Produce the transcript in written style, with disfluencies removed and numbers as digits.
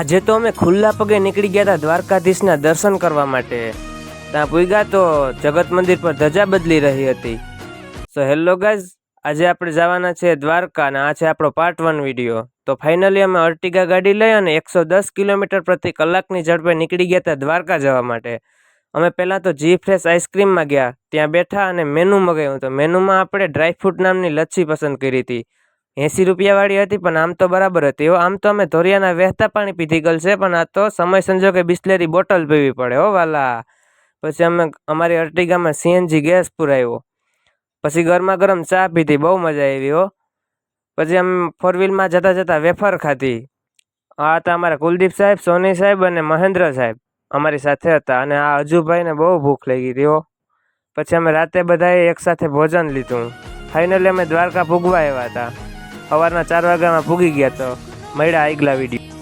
આજે તો અમે ખુલ્લા પગે નીકળી ગયા હતા દ્વારકાધીશના દર્શન કરવા માટે. ત્યાં પૂગ્યા તો જગત મંદિર પર ધજા બદલી રહી હતી. સો હેલો ગાઈઝ, આજે આપણે જવાના છે દ્વારકા અને આ છે આપણો પાર્ટ 1 વિડીયો. તો ફાઇનલી અમે અર્ટિગા ગાડી લઈ અને 110 કિલોમીટર પ્રતિ કલાકની ઝડપે નીકળી ગયા હતા દ્વારકા જવા માટે. અમે પહેલાં તો જી ફ્રેશ આઈસ્ક્રીમમાં ગયા, ત્યાં બેઠા અને મેનુ મગાવ્યું. તો મેનુમાં આપણે ડ્રાયફ્રૂટ નામની લચ્છી પસંદ કરી હતી. 80 રૂપિયાવાળી હતી, પણ આમ તો બરાબર હતી. આમ તો અમે ધોરિયાના વહેતા પાણી પીધી ગયેલ છે, પણ આ તો સમય સંજોગે બિસ્લેરી બોટલ પીવી પડે હો વાલા. પછી અમે અમારી અર્ટિગામાં સીએનજી ગેસ પુરાવ્યો. પછી ગરમા ગરમ ચા પીધી, બહુ મજા આવી હો. પછી અમે 4 વ્હીલમાં જતાં જતાં વેફર ખાધી. આ હતા અમારા કુલદીપ સાહેબ, સોની સાહેબ અને મહેન્દ્ર સાહેબ અમારી સાથે હતા. અને આ અજુભાઈને બહુ ભૂખ લાગી હતી હો. પછી અમે રાતે બધાએ એકસાથે ભોજન લીધું. ફાઇનલી અમે દ્વારકા પૂગવા આવ્યા હતા. સવારના 4 વાગ્યામાં પૂગી ગયા. તો મળ્યા આગલા વિડીયો.